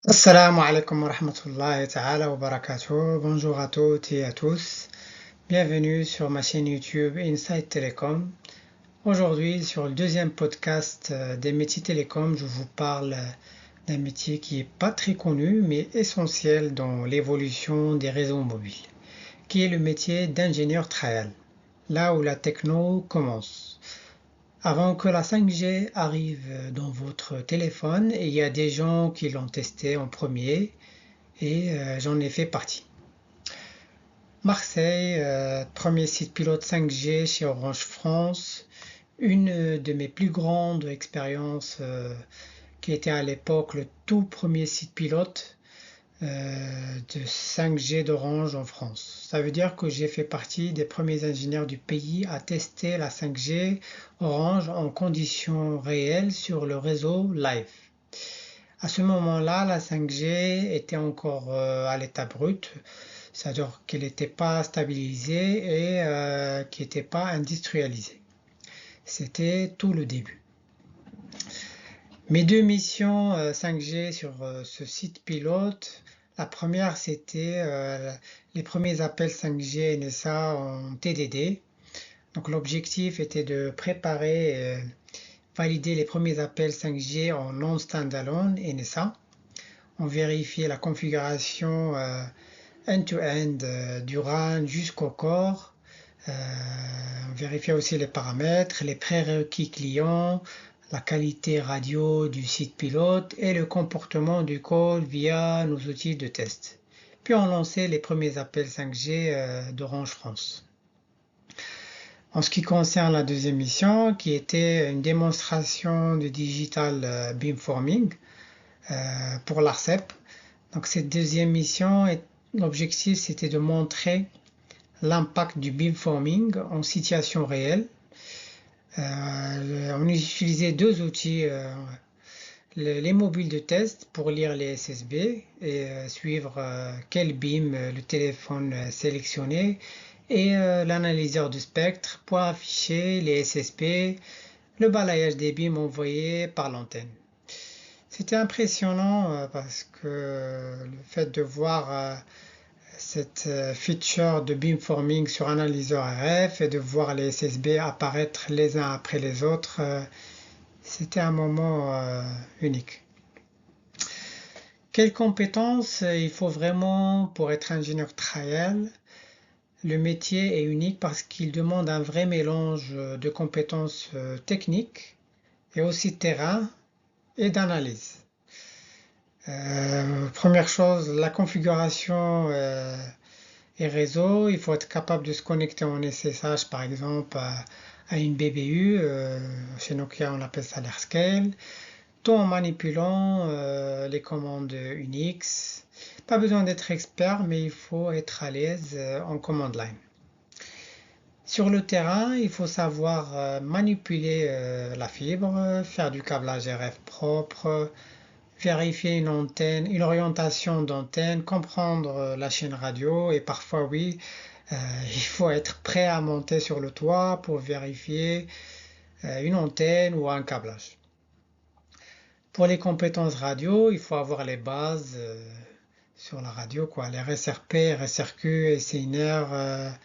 Assalamu alaikum wa rahmatullahi ta'ala wa barakatuh. Bonjour à toutes et à tous. Bienvenue sur ma chaîne YouTube Inside Telecom. Aujourd'hui, sur le deuxième podcast des métiers télécoms, je vous parle d'un métier qui est pas très connu mais essentiel dans l'évolution des réseaux mobiles, qui est le métier d'ingénieur trial, là où la techno commence. Avant que la 5G arrive dans votre téléphone, il y a des gens qui l'ont testé en premier et j'en ai fait partie. Marseille, premier site pilote 5G chez Orange France, une de mes plus grandes expériences qui était à l'époque le tout premier site pilote de 5G d'Orange en France. Ça veut dire que j'ai fait partie des premiers ingénieurs du pays à tester la 5G Orange en conditions réelles sur le réseau live. À ce moment-là, la 5G était encore à l'état brut, c'est-à-dire qu'elle n'était pas stabilisée et qui n'était pas industrialisée. C'était tout le début. Mes deux missions 5G sur ce site pilote, la première c'était les premiers appels 5G NSA en TDD. Donc l'objectif était de préparer et valider les premiers appels 5G en non-standalone NSA. On vérifiait la configuration end-to-end du RAN jusqu'au corps. On vérifiait aussi les paramètres, les prérequis clients, la qualité radio du site pilote et le comportement du call via nos outils de test. Puis on lançait les premiers appels 5G d'Orange France. En ce qui concerne la deuxième mission, qui était une démonstration de digital beamforming pour l'ARCEP. Donc cette deuxième mission, l'objectif c'était de montrer l'impact du beamforming en situation réelle. On utilisait deux outils, les mobiles de test pour lire les SSB et suivre quel beam le téléphone sélectionné et l'analyseur de spectre pour afficher les SSB, le balayage des beams envoyés par l'antenne. C'était impressionnant parce que le fait de voir cette feature de beamforming sur analyseur RF et de voir les SSB apparaître les uns après les autres, c'était un moment unique. Quelles compétences il faut vraiment pour être ingénieur trial? Le métier est unique parce qu'il demande un vrai mélange de compétences techniques et aussi de terrain et d'analyse. Première chose, la configuration et réseau. Il faut être capable de se connecter en SSH par exemple à une BBU. Chez Nokia on appelle ça l'AirScale. Tout en manipulant les commandes Unix. Pas besoin d'être expert mais il faut être à l'aise en command line. Sur le terrain, il faut savoir manipuler la fibre, faire du câblage RF propre, vérifier une antenne, une orientation d'antenne, comprendre la chaîne radio et parfois oui, il faut être prêt à monter sur le toit pour vérifier une antenne ou un câblage. Pour les compétences radio, il faut avoir les bases sur la radio, quoi, les RSRP, RSRQ, SINR,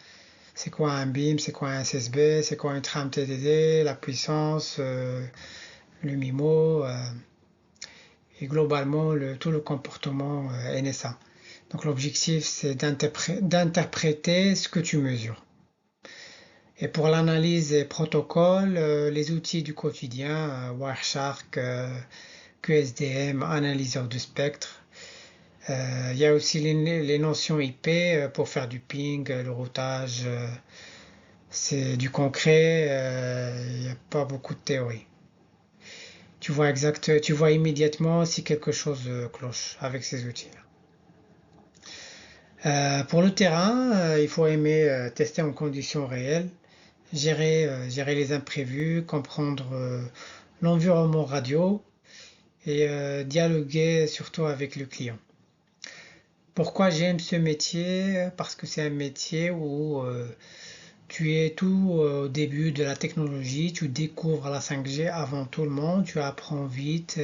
c'est quoi un BIM, c'est quoi un SSB, c'est quoi un tram TDD, la puissance, le MIMO, et globalement tout le comportement NSA. Donc l'objectif c'est d'interpréter ce que tu mesures. Et pour l'analyse et protocole, les outils du quotidien, Wireshark, QSDM, analyseur de spectre. Il y a aussi les notions IP pour faire du ping, le routage. C'est du concret, il n'y a pas beaucoup de théorie. Tu vois immédiatement si quelque chose cloche avec ces outils-là. Pour le terrain, il faut aimer tester en conditions réelles, gérer les imprévus, comprendre l'environnement radio et dialoguer surtout avec le client. Pourquoi j'aime ce métier? Parce que c'est un métier où tu es tout au début de la technologie, tu découvres la 5G avant tout le monde, tu apprends vite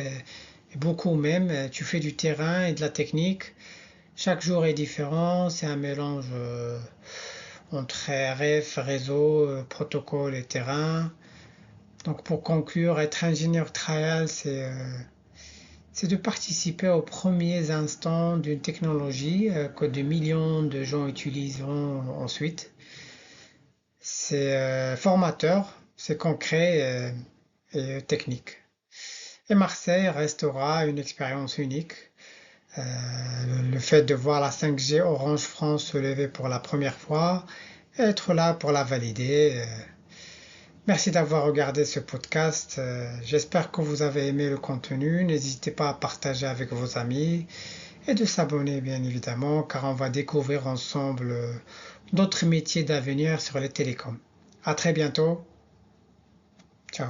et beaucoup même. Tu fais du terrain et de la technique. Chaque jour est différent, c'est un mélange entre RF, réseau, protocole et terrain. Donc pour conclure, être ingénieur trial, c'est de participer aux premiers instants d'une technologie que des millions de gens utiliseront ensuite. C'est formateur, c'est concret et technique. Et Marseille restera une expérience unique. Euh, le fait de voir la 5G Orange France se lever pour la première fois, être là pour la valider. Merci d'avoir regardé ce podcast. J'espère que vous avez aimé le contenu. N'hésitez pas à partager avec vos amis et de s'abonner bien évidemment car on va découvrir ensemble d'autres métiers d'avenir sur les télécoms. À très bientôt. Ciao.